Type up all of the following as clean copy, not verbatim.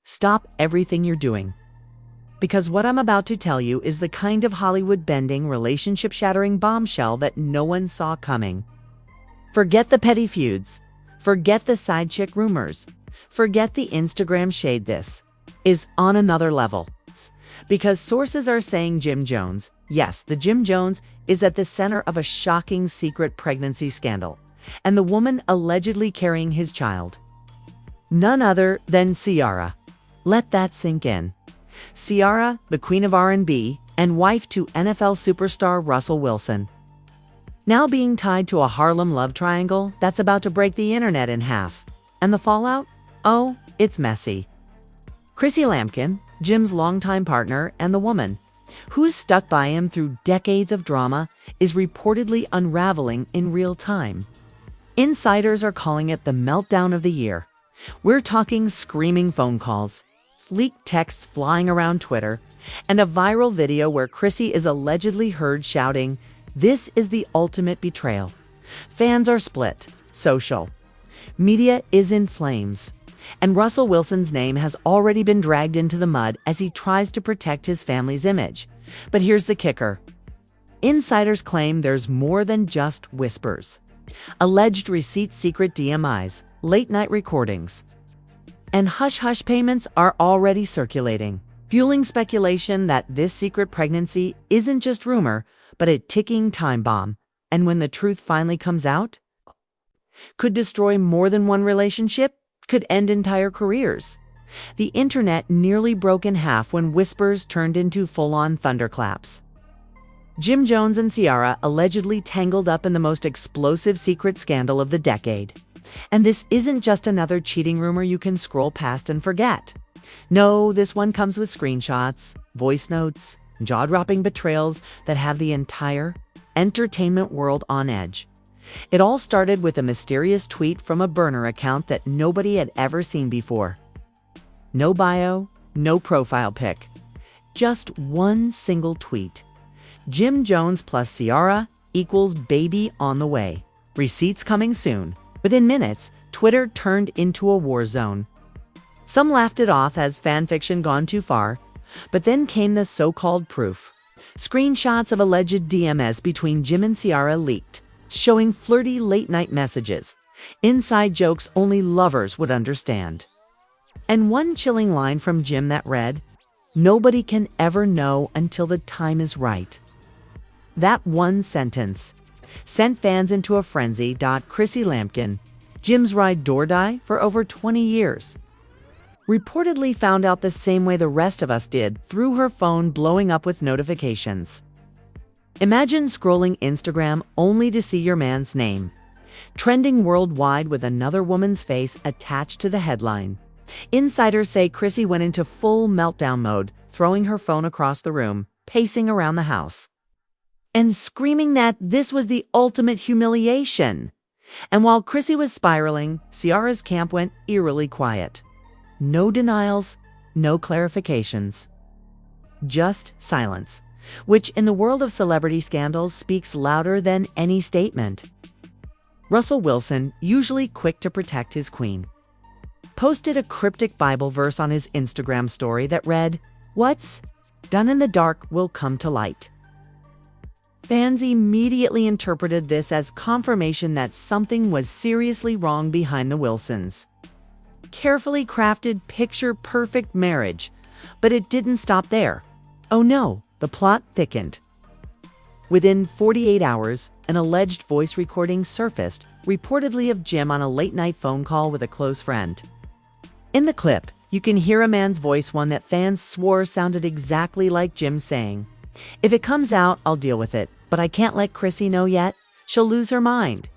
stop everything you're doing. Because what I'm about to tell you is the kind of Hollywood-bending, relationship-shattering bombshell that no one saw coming. Forget the petty feuds. Forget the side chick rumors. Forget the Instagram shade. This is on another level. Because sources are saying Jim Jones, yes, the Jim Jones, is at the center of a shocking secret pregnancy scandal, and the woman allegedly carrying his child. None other than Ciara. Let that sink in. Ciara, the queen of R&B, and wife to NFL superstar Russell Wilson. Now being tied to a Harlem love triangle that's about to break the internet in half. And the fallout? Oh, it's messy. Chrissy Lampkin, Jim's longtime partner and the woman, who's stuck by him through decades of drama, is reportedly unraveling in real time. Insiders are calling it the meltdown of the year. We're talking screaming phone calls, leaked texts flying around Twitter, and a viral video where Chrissy is allegedly heard shouting, "This is the ultimate betrayal." Fans are split. Social media is in flames. And Russell Wilson's name has already been dragged into the mud as he tries to protect his family's image. But here's the kicker. Insiders claim there's more than just whispers. Alleged receipts, secret DMIs, late-night recordings, and hush-hush payments are already circulating, fueling speculation that this secret pregnancy isn't just rumor, but a ticking time bomb. And when the truth finally comes out, could destroy more than one relationship, could end entire careers. The internet nearly broke in half when whispers turned into full-on thunderclaps. Jim Jones and Ciara allegedly tangled up in the most explosive secret scandal of the decade. And this isn't just another cheating rumor you can scroll past and forget. No, this one comes with screenshots, voice notes, jaw-dropping betrayals that have the entire entertainment world on edge. It all started with a mysterious tweet from a burner account that nobody had ever seen before. No bio, no profile pic. Just one single tweet. Jim Jones plus Ciara equals baby on the way. Receipts coming soon. Within minutes, Twitter turned into a war zone. Some laughed it off as fanfiction gone too far, but then came the so-called proof. Screenshots of alleged DMs between Jim and Ciara leaked, showing flirty late-night messages, inside jokes only lovers would understand. And one chilling line from Jim that read, "Nobody can ever know until the time is right." That one sentence sent fans into a frenzy. Chrissy Lampkin, Jim's ride or die for over 20 years, reportedly found out the same way the rest of us did, through her phone blowing up with notifications. Imagine scrolling Instagram only to see your man's name trending worldwide with another woman's face attached to the headline. Insiders say Chrissy went into full meltdown mode, throwing her phone across the room, pacing around the house, and screaming that this was the ultimate humiliation. And while Chrissy was spiraling, Ciara's camp went eerily quiet. No denials, no clarifications. Just silence, which in the world of celebrity scandals speaks louder than any statement. Russell Wilson, usually quick to protect his queen, posted a cryptic Bible verse on his Instagram story that read, "What's done in the dark will come to light." Fans immediately interpreted this as confirmation that something was seriously wrong behind the Wilsons' carefully crafted picture-perfect marriage. But it didn't stop there. Oh no, the plot thickened. Within 48 hours, an alleged voice recording surfaced, reportedly of Jim on a late-night phone call with a close friend. In the clip, you can hear a man's voice, one that fans swore sounded exactly like Jim saying, "If it comes out, I'll deal with it, but I can't let Chrissy know yet. She'll lose her mind."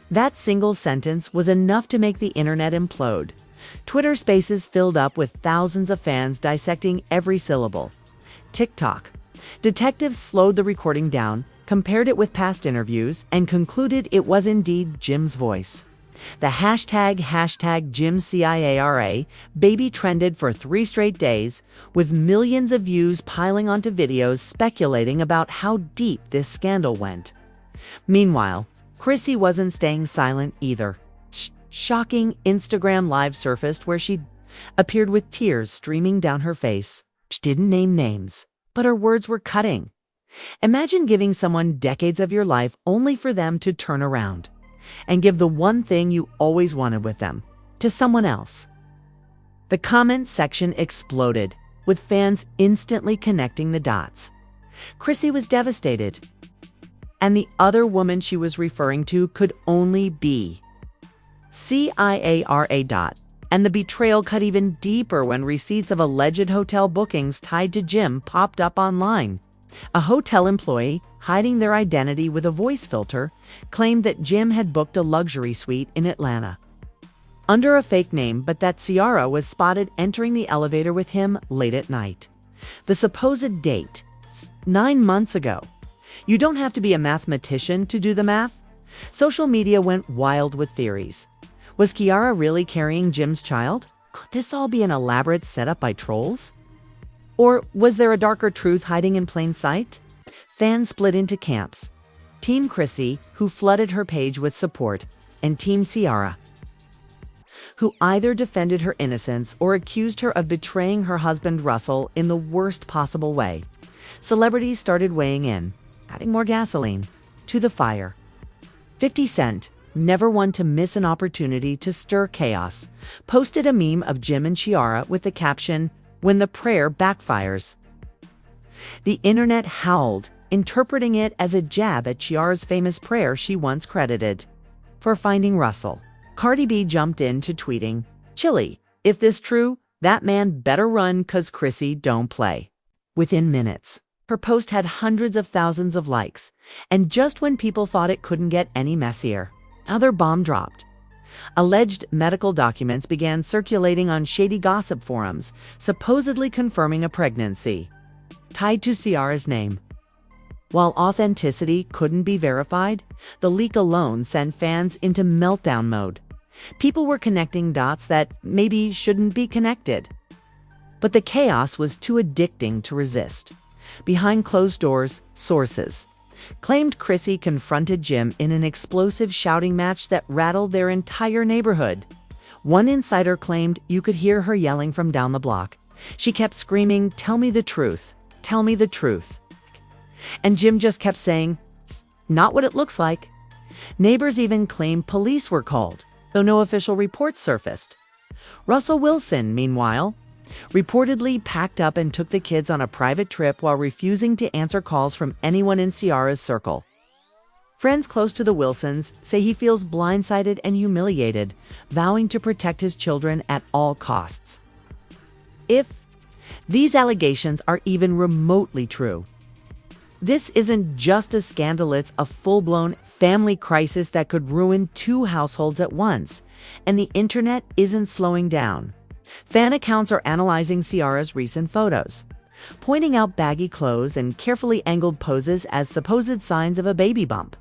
That single sentence was enough to make the internet implode. Twitter Spaces filled up with thousands of fans dissecting every syllable. TikTok. Detectives slowed the recording down, compared it with past interviews, and concluded it was indeed Jim's voice. The hashtag #JimCiara baby trended for 3 straight days, with millions of views piling onto videos speculating about how deep this scandal went. Meanwhile, Chrissy wasn't staying silent either. Shocking Instagram Live surfaced where she appeared with tears streaming down her face. She didn't name names, but her words were cutting. Imagine giving someone decades of your life only for them to turn around and give the one thing you always wanted with them to someone else. The comment section exploded, with fans instantly connecting the dots. Chrissy was devastated, and the other woman she was referring to could only be Ciara. And the betrayal cut even deeper when receipts of alleged hotel bookings tied to Jim popped up online. A hotel employee, hiding their identity with a voice filter, claimed that Jim had booked a luxury suite in Atlanta under a fake name, but that Ciara was spotted entering the elevator with him late at night. The supposed date, 9 months ago. You don't have to be a mathematician to do the math. Social media went wild with theories. Was Ciara really carrying Jim's child? Could this all be an elaborate setup by trolls? Or was there a darker truth hiding in plain sight? Fans split into camps. Team Chrissy, who flooded her page with support, and Team Ciara, who either defended her innocence or accused her of betraying her husband Russell in the worst possible way. Celebrities started weighing in, adding more gasoline to the fire. 50 Cent, never one to miss an opportunity to stir chaos, posted a meme of Jim and Ciara with the caption, "When the prayer backfires." The internet howled, interpreting it as a jab at Ciara's famous prayer she once credited for finding Russell. Cardi B jumped into tweeting, "Chilly, if this true, that man better run 'cause Chrissy don't play." Within minutes, her post had hundreds of thousands of likes, and just when people thought it couldn't get any messier, another bomb dropped. Alleged medical documents began circulating on shady gossip forums, supposedly confirming a pregnancy tied to Ciara's name. While authenticity couldn't be verified, the leak alone sent fans into meltdown mode. People were connecting dots that maybe shouldn't be connected. But the chaos was too addicting to resist. Behind closed doors, sources claimed Chrissy confronted Jim in an explosive shouting match that rattled their entire neighborhood. One insider claimed you could hear her yelling from down the block. She kept screaming, "Tell me the truth, tell me the truth." And Jim just kept saying, "Not what it looks like." Neighbors even claimed police were called, though no official reports surfaced. Russell Wilson, meanwhile, reportedly packed up and took the kids on a private trip while refusing to answer calls from anyone in Ciara's circle. Friends close to the Wilsons say he feels blindsided and humiliated, vowing to protect his children at all costs. If these allegations are even remotely true, this isn't just a scandal, it's a full-blown family crisis that could ruin 2 households at once, and the internet isn't slowing down. Fan accounts are analyzing Ciara's recent photos, pointing out baggy clothes and carefully angled poses as supposed signs of a baby bump.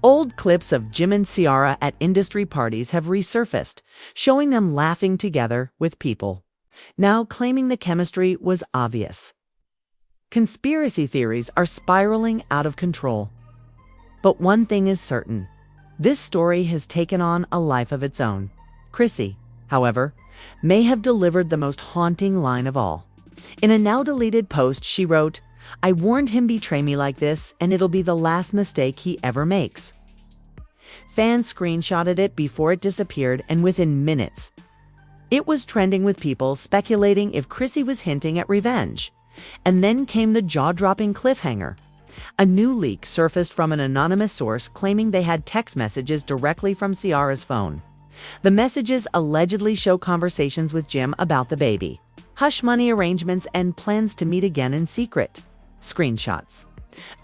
Old clips of Jim and Ciara at industry parties have resurfaced, showing them laughing together with people, now claiming the chemistry was obvious. Conspiracy theories are spiraling out of control. But one thing is certain. This story has taken on a life of its own. Chrissy, however, may have delivered the most haunting line of all. In a now-deleted post, she wrote, "I warned him betray me like this, and it'll be the last mistake he ever makes." Fans screenshotted it before it disappeared, and within minutes, it was trending with people speculating if Chrissy was hinting at revenge. And then came the jaw-dropping cliffhanger. A new leak surfaced from an anonymous source claiming they had text messages directly from Ciara's phone. The messages allegedly show conversations with Jim about the baby, hush money arrangements, and plans to meet again in secret. Screenshots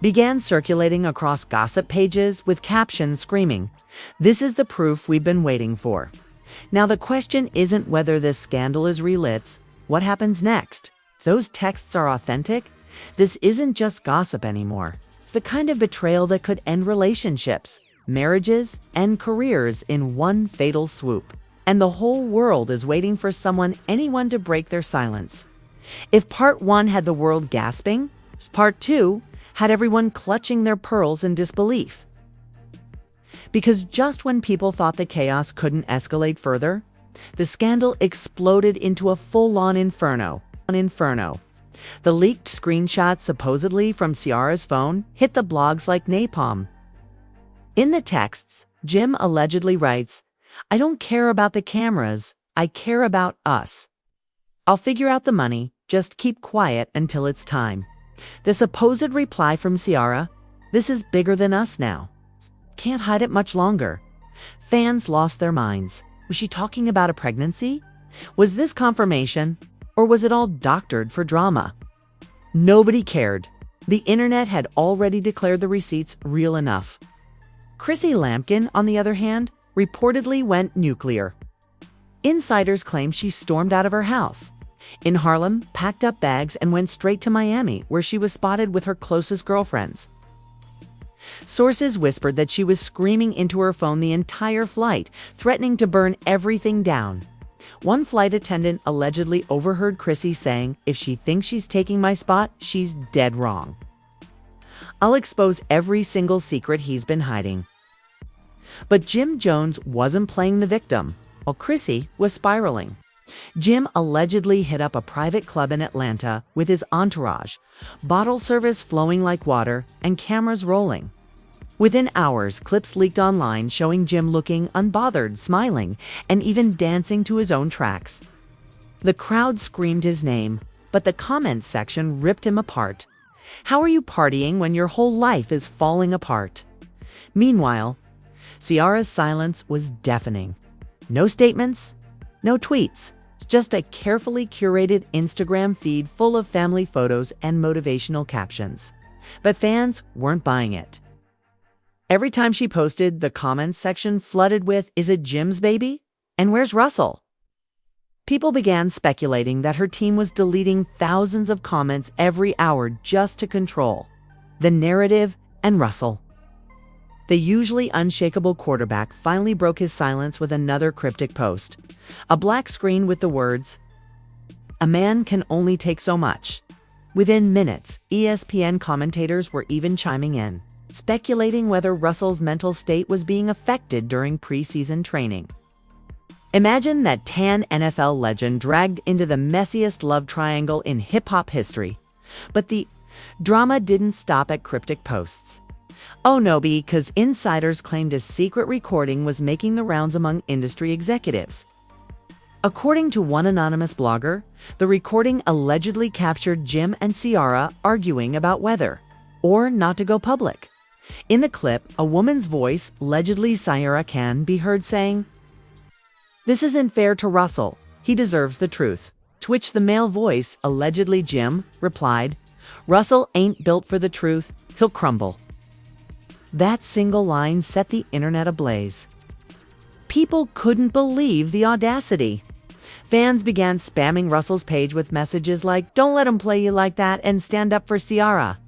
began circulating across gossip pages with captions screaming, "This is the proof we've been waiting for." Now the question isn't whether this scandal is real, it's what happens next. Those texts are authentic. This isn't just gossip anymore. It's the kind of betrayal that could end relationships, marriages, and careers in one fatal swoop. And the whole world is waiting for anyone to break their silence. If part 1 had the world gasping, part 2 had everyone clutching their pearls in disbelief. Because just when people thought the chaos couldn't escalate further, The scandal exploded into a full-on inferno. The leaked screenshots supposedly from Ciara's phone hit the blogs like napalm. In the texts, Jim allegedly writes, "I don't care about the cameras, I care about us. I'll figure out the money, just keep quiet until it's time." The supposed reply from Ciara, "This is bigger than us now. Can't hide it much longer." Fans lost their minds. Was she talking about a pregnancy? Was this confirmation? Or was it all doctored for drama? Nobody cared. The internet had already declared the receipts real enough. Chrissy Lampkin, on the other hand, reportedly went nuclear. Insiders claim she stormed out of her house in Harlem, packed up bags, and went straight to Miami, where she was spotted with her closest girlfriends. Sources whispered that she was screaming into her phone the entire flight, threatening to burn everything down. One flight attendant allegedly overheard Chrissy saying, "If she thinks she's taking my spot, she's dead wrong. I'll expose every single secret he's been hiding." But Jim Jones wasn't playing the victim, while Chrissy was spiraling. Jim allegedly hit up a private club in Atlanta with his entourage, bottle service flowing like water, and cameras rolling. Within hours, clips leaked online showing Jim looking unbothered, smiling, and even dancing to his own tracks. The crowd screamed his name, but the comments section ripped him apart. How are you partying when your whole life is falling apart? Meanwhile, Ciara's silence was deafening. No statements, no tweets, just a carefully curated Instagram feed full of family photos and motivational captions. But fans weren't buying it. Every time she posted, the comments section flooded with, "Is it Jim's baby? And where's Russell?" People began speculating that her team was deleting thousands of comments every hour just to control the narrative and Russell. The usually unshakable quarterback finally broke his silence with another cryptic post. A black screen with the words, "A man can only take so much." Within minutes, ESPN commentators were even chiming in, speculating whether Russell's mental state was being affected during preseason training. Imagine that tan NFL legend dragged into the messiest love triangle in hip-hop history. But the drama didn't stop at cryptic posts. Oh no, because insiders claimed a secret recording was making the rounds among industry executives. According to one anonymous blogger, the recording allegedly captured Jim and Ciara arguing about whether or not to go public. In the clip, a woman's voice, allegedly Ciara, can be heard saying, "This isn't fair to Russell. He deserves the truth." To which the male voice, allegedly Jim, replied, "Russell ain't built for the truth. He'll crumble." That single line set the internet ablaze. People couldn't believe the audacity. Fans began spamming Russell's page with messages like, "Don't let him play you like that," and "Stand up for Ciara."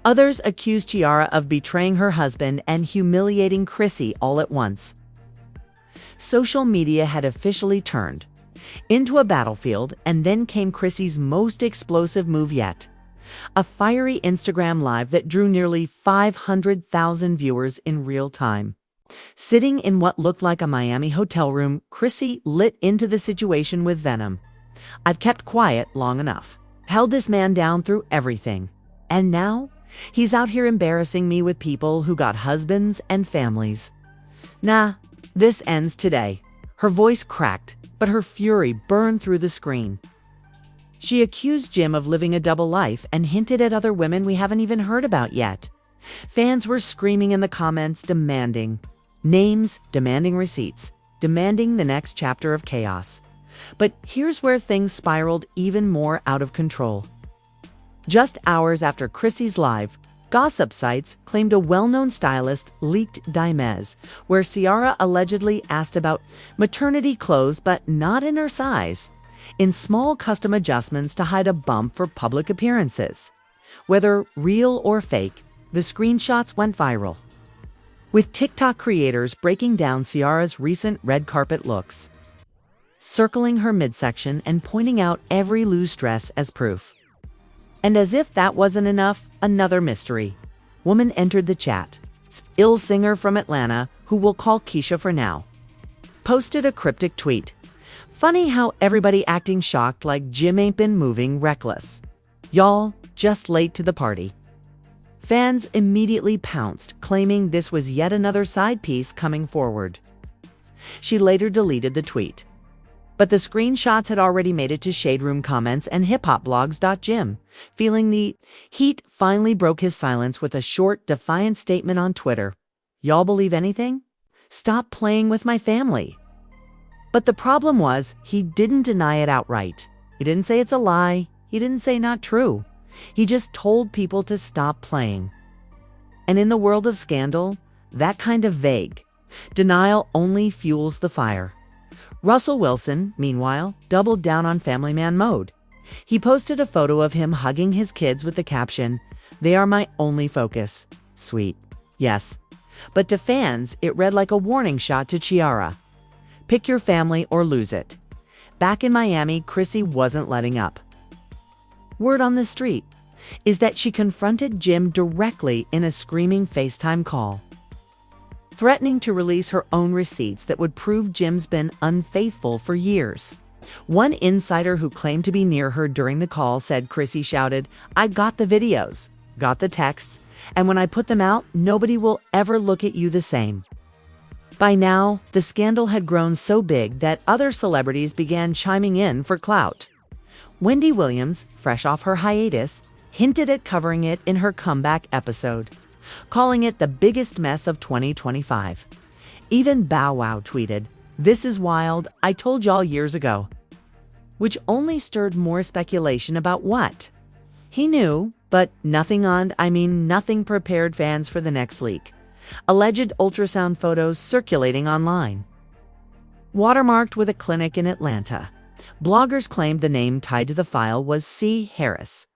Others accused Ciara of betraying her husband and humiliating Chrissy all at once. Social media had officially turned into a battlefield, and then came Chrissy's most explosive move yet. A fiery Instagram Live that drew nearly 500,000 viewers in real time. Sitting in what looked like a Miami hotel room, Chrissy lit into the situation with venom. "I've kept quiet long enough. Held this man down through everything. And now, he's out here embarrassing me with people who got husbands and families. Nah, this ends today." Her voice cracked, but her fury burned through the screen. She accused Jim of living a double life and hinted at other women we haven't even heard about yet. Fans were screaming in the comments, demanding names, demanding receipts, demanding the next chapter of chaos. But here's where things spiraled even more out of control. Just hours after Chrissy's live, gossip sites claimed a well-known stylist leaked Dimes, where Ciara allegedly asked about maternity clothes but not in her size, in small custom adjustments to hide a bump for public appearances. Whether real or fake, the screenshots went viral, with TikTok creators breaking down Ciara's recent red carpet looks, circling her midsection and pointing out every loose dress as proof. And as if that wasn't enough, another mystery woman entered the chat. Ill singer from Atlanta, who we'll call Keisha for now, posted a cryptic tweet. Funny how everybody acting shocked like Jim ain't been moving reckless. Y'all, just late to the party. Fans immediately pounced, claiming this was yet another side piece coming forward. She later deleted the tweet. But the screenshots had already made it to Shade Room comments and hiphopblogs.gym. Feeling the heat, finally broke his silence with a short, defiant statement on Twitter. Y'all believe anything? Stop playing with my family. But the problem was, he didn't deny it outright. He didn't say it's a lie. He didn't say not true. He just told people to stop playing. And in the world of scandal, that kind of vague denial only fuels the fire. Russell Wilson, meanwhile, doubled down on family man mode. He posted a photo of him hugging his kids with the caption, "They are my only focus." Sweet. Yes. But to fans, it read like a warning shot to Ciara. Pick your family or lose it. Back in Miami, Chrissy wasn't letting up. Word on the street is that she confronted Jim directly in a screaming FaceTime call, threatening to release her own receipts that would prove Jim's been unfaithful for years. One insider who claimed to be near her during the call said Chrissy shouted, "I got the videos, got the texts, and when I put them out, nobody will ever look at you the same." By now, the scandal had grown so big that other celebrities began chiming in for clout. Wendy Williams, fresh off her hiatus, hinted at covering it in her comeback episode, calling it the biggest mess of 2025. Even Bow Wow tweeted, "This is wild, I told y'all years ago," which only stirred more speculation about what. He knew, but nothing prepared fans for the next leak. Alleged ultrasound photos circulating online. Watermarked with a clinic in Atlanta. Bloggers claimed the name tied to the file was C. Harris.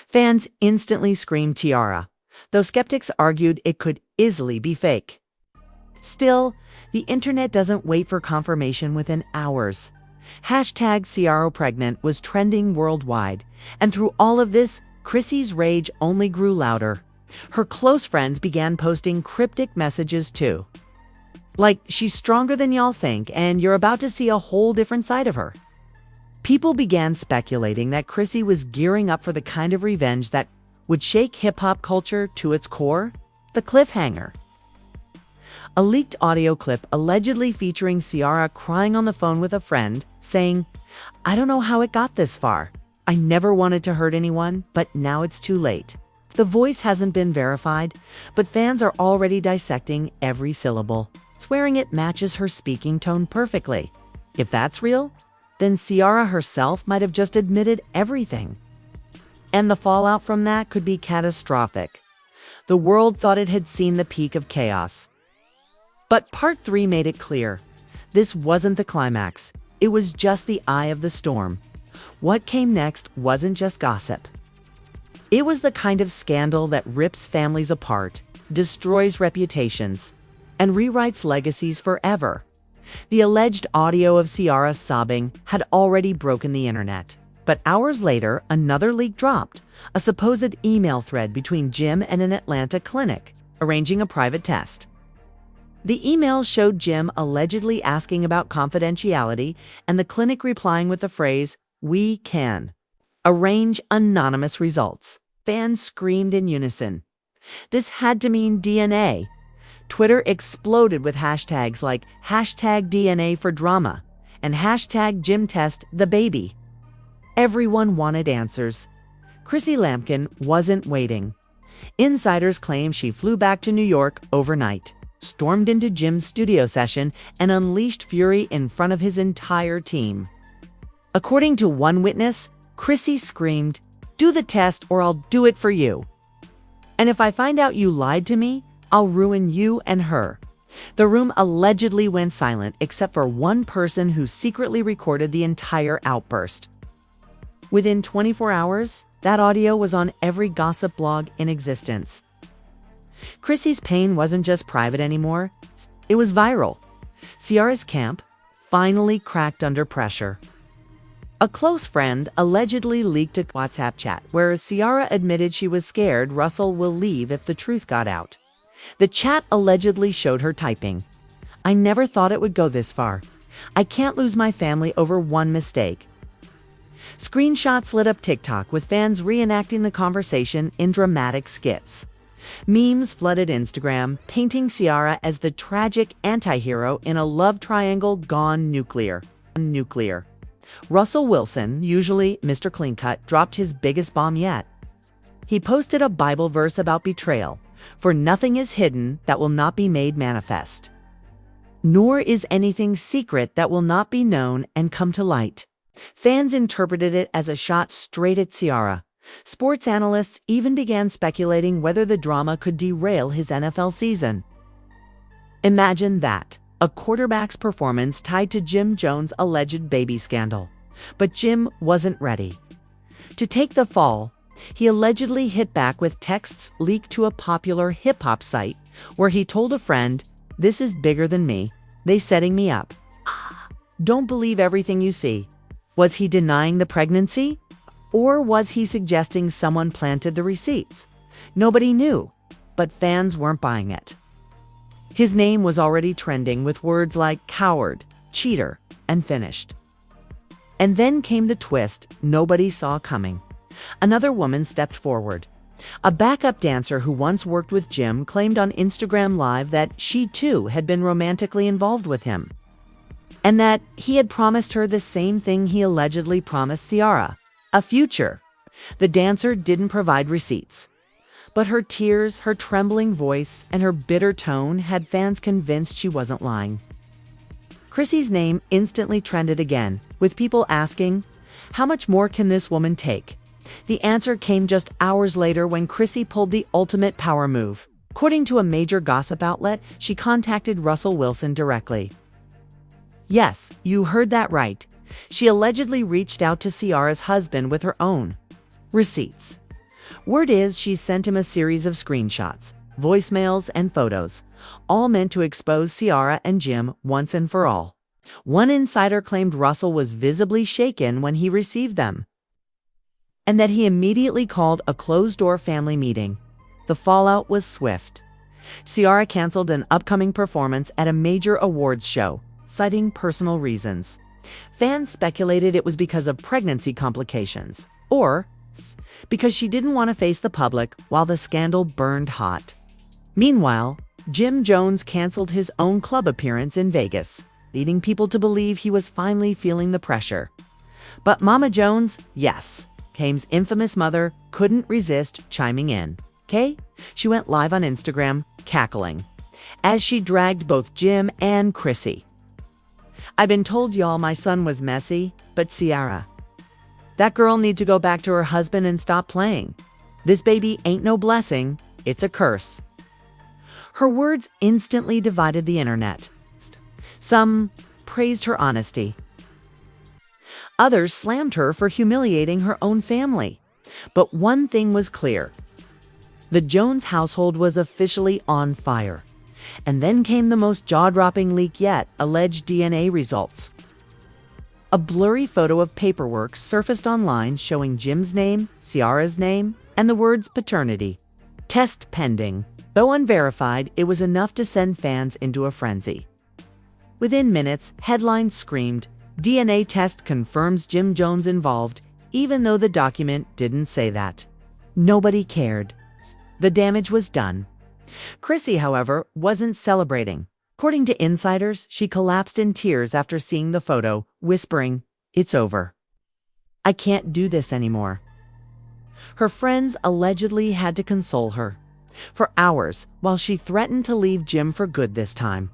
Fans instantly screamed Ciara, though skeptics argued it could easily be fake. Still, the internet doesn't wait for confirmation within hours. Hashtag Ciara pregnant was trending worldwide, and through all of this, Chrissy's rage only grew louder. Her close friends began posting cryptic messages too. Like, "She's stronger than y'all think, and you're about to see a whole different side of her." People began speculating that Chrissy was gearing up for the kind of revenge that would shake hip-hop culture to its core, the cliffhanger. A leaked audio clip allegedly featuring Ciara crying on the phone with a friend, saying, "I don't know how it got this far. I never wanted to hurt anyone, but now it's too late." The voice hasn't been verified, but fans are already dissecting every syllable, swearing it matches her speaking tone perfectly. If that's real, then Ciara herself might have just admitted everything. And the fallout from that could be catastrophic. The world thought it had seen the peak of chaos. But Part 3 made it clear. This wasn't the climax. It was just the eye of the storm. What came next wasn't just gossip. It was the kind of scandal that rips families apart, destroys reputations, and rewrites legacies forever. The alleged audio of Ciara sobbing had already broken the internet. But hours later, another leak dropped, a supposed email thread between Jim and an Atlanta clinic, arranging a private test. The email showed Jim allegedly asking about confidentiality and the clinic replying with the phrase, "We can arrange anonymous results." Fans screamed in unison. This had to mean DNA. Twitter exploded with hashtags like hashtag DNA for drama and hashtag Jim test the baby. Everyone wanted answers. Chrissy Lampkin wasn't waiting. Insiders claim she flew back to New York overnight, stormed into Jim's studio session, and unleashed fury in front of his entire team. According to one witness, Chrissy screamed, "Do the test or I'll do it for you. And if I find out you lied to me, I'll ruin you and her." The room allegedly went silent except for one person who secretly recorded the entire outburst. Within 24 hours, that audio was on every gossip blog in existence. Chrissy's pain wasn't just private anymore, it was viral. Ciara's camp finally cracked under pressure. A close friend allegedly leaked a WhatsApp chat where Ciara admitted she was scared Russell will leave if the truth got out. The chat allegedly showed her typing, I never thought it would go this far. I can't lose my family over one mistake." Screenshots lit up TikTok with fans reenacting the conversation in dramatic skits. Memes flooded Instagram, painting Ciara as the tragic anti-hero in a love triangle gone nuclear. Russell Wilson, usually Mr. Clean-Cut, dropped his biggest bomb yet. He posted a Bible verse about betrayal, "For nothing is hidden that will not be made manifest, nor is anything secret that will not be known and come to light." Fans interpreted it as a shot straight at Ciara. Sports analysts even began speculating whether the drama could derail his NFL season. Imagine that, a quarterback's performance tied to Jim Jones' alleged baby scandal. But Jim wasn't ready to take the fall. He allegedly hit back with texts leaked to a popular hip-hop site where he told a friend, "This is bigger than me. They setting me up. Don't believe everything you see." Was he denying the pregnancy? Or was he suggesting someone planted the receipts? Nobody knew, but fans weren't buying it. His name was already trending with words like coward, cheater, and finished. And then came the twist nobody saw coming. Another woman stepped forward. A backup dancer who once worked with Jim claimed on Instagram Live that she too had been romantically involved with him, and that he had promised her the same thing he allegedly promised Ciara, a future. The dancer didn't provide receipts, but her tears, her trembling voice, and her bitter tone had fans convinced she wasn't lying. Chrissy's name instantly trended again, with people asking, "How much more can this woman take?" The answer came just hours later when Chrissy pulled the ultimate power move. According to a major gossip outlet, she contacted Russell Wilson directly. Yes, you heard that right. She allegedly reached out to Ciara's husband with her own receipts. Word is she sent him a series of screenshots, voicemails, and photos, all meant to expose Ciara and Jim once and for all. One insider claimed Russell was visibly shaken when he received them, and that he immediately called a closed-door family meeting. The fallout was swift. Ciara canceled an upcoming performance at a major awards show, citing personal reasons. Fans speculated it was because of pregnancy complications, or because she didn't want to face the public while the scandal burned hot. Meanwhile, Jim Jones canceled his own club appearance in Vegas, leading people to believe he was finally feeling the pressure. But Mama Jones, yes, Kane's infamous mother, couldn't resist chiming in. She went live on Instagram, cackling, as she dragged both Jim and Chrissy. "I've been told y'all my son was messy, but Ciara, that girl need to go back to her husband and stop playing. This baby ain't no blessing, it's a curse." Her words instantly divided the internet. Some praised her honesty. Others slammed her for humiliating her own family. But one thing was clear. The Jones household was officially on fire. And then came the most jaw-dropping leak yet, alleged DNA results. A blurry photo of paperwork surfaced online showing Jim's name, Ciara's name, and the words paternity. Test pending. Though unverified, it was enough to send fans into a frenzy. Within minutes, headlines screamed, "DNA test confirms Jim Jones involved," even though the document didn't say that. Nobody cared. The damage was done. Chrissy, however, wasn't celebrating. According to insiders, she collapsed in tears after seeing the photo, whispering, "It's over. I can't do this anymore." Her friends allegedly had to console her for hours while she threatened to leave Jim for good this time.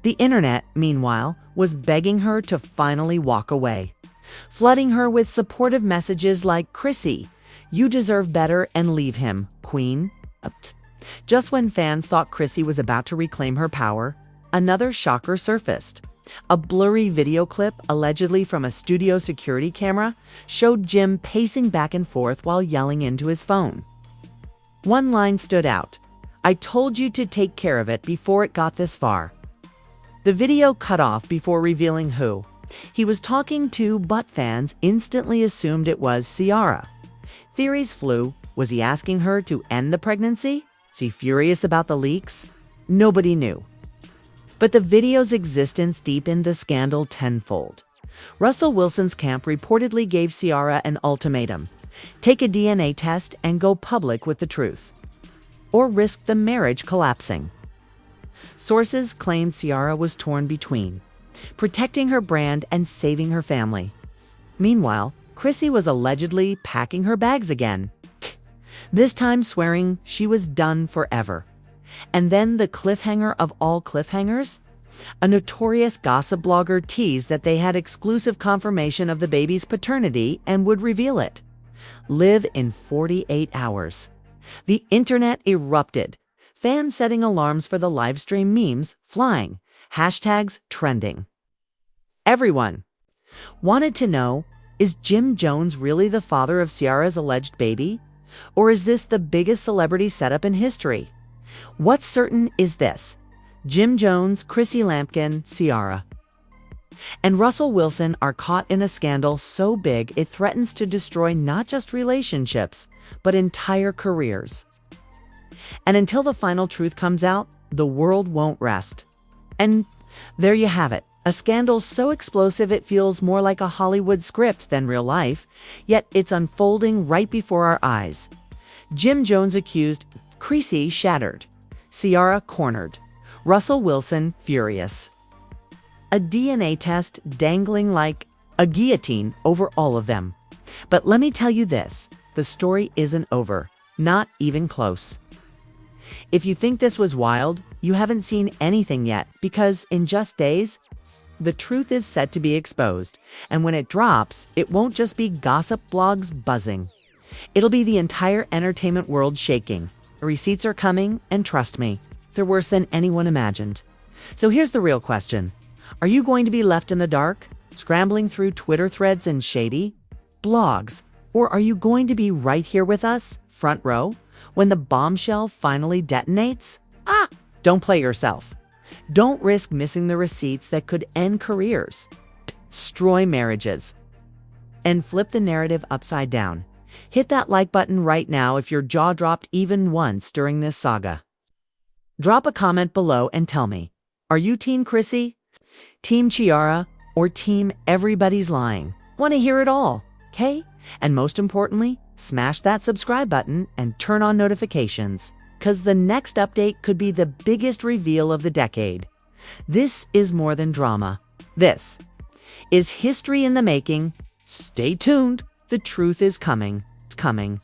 The internet, meanwhile, was begging her to finally walk away, flooding her with supportive messages like, "Chrissy, you deserve better and leave him, queen." Just when fans thought Chrissy was about to reclaim her power, another shocker surfaced. A blurry video clip, allegedly from a studio security camera, showed Jim pacing back and forth while yelling into his phone. One line stood out, "I told you to take care of it before it got this far." The video cut off before revealing who he was talking to, but fans instantly assumed it was Ciara. Theories flew. Was he asking her to end the pregnancy? Was he furious about the leaks? Nobody knew. But the video's existence deepened the scandal tenfold. Russell Wilson's camp reportedly gave Ciara an ultimatum: take a DNA test and go public with the truth, or risk the marriage collapsing. Sources claimed Ciara was torn between protecting her brand and saving her family. Meanwhile, Chrissy was allegedly packing her bags again, this time swearing she was done forever. And then the cliffhanger of all cliffhangers? A notorious gossip blogger teased that they had exclusive confirmation of the baby's paternity and would reveal it. Live in 48 hours. The internet erupted, fans setting alarms for the livestream, memes flying, hashtags trending. Everyone wanted to know, is Jim Jones really the father of Ciara's alleged baby? Or is this the biggest celebrity setup in history? What's certain is this: Jim Jones, Chrissy Lampkin, Ciara, and Russell Wilson are caught in a scandal so big it threatens to destroy not just relationships, but entire careers. And until the final truth comes out, the world won't rest. And there you have it. A scandal so explosive it feels more like a Hollywood script than real life, yet it's unfolding right before our eyes. Jim Jones accused, Chrissy shattered, Ciara cornered, Russell Wilson furious. A DNA test dangling like a guillotine over all of them. But let me tell you this, the story isn't over, not even close. If you think this was wild, you haven't seen anything yet, because in just days, the truth is set to be exposed, and when it drops, it won't just be gossip blogs buzzing. It'll be the entire entertainment world shaking. Receipts are coming, and trust me, they're worse than anyone imagined. So here's the real question. Are you going to be left in the dark, scrambling through Twitter threads and shady blogs? Or are you going to be right here with us, front row, when the bombshell finally detonates? Don't play yourself. Don't risk missing the receipts that could end careers, destroy marriages, and flip the narrative upside down. Hit that like button right now if your jaw dropped even once during this saga. Drop a comment below and tell me, are you Team Chrissy, Team Ciara, or Team Everybody's Lying? Want to hear it all, okay? And most importantly, smash that subscribe button and turn on notifications, because the next update could be the biggest reveal of the decade. This is more than drama. This is history in the making. Stay tuned. The truth is coming. It's coming.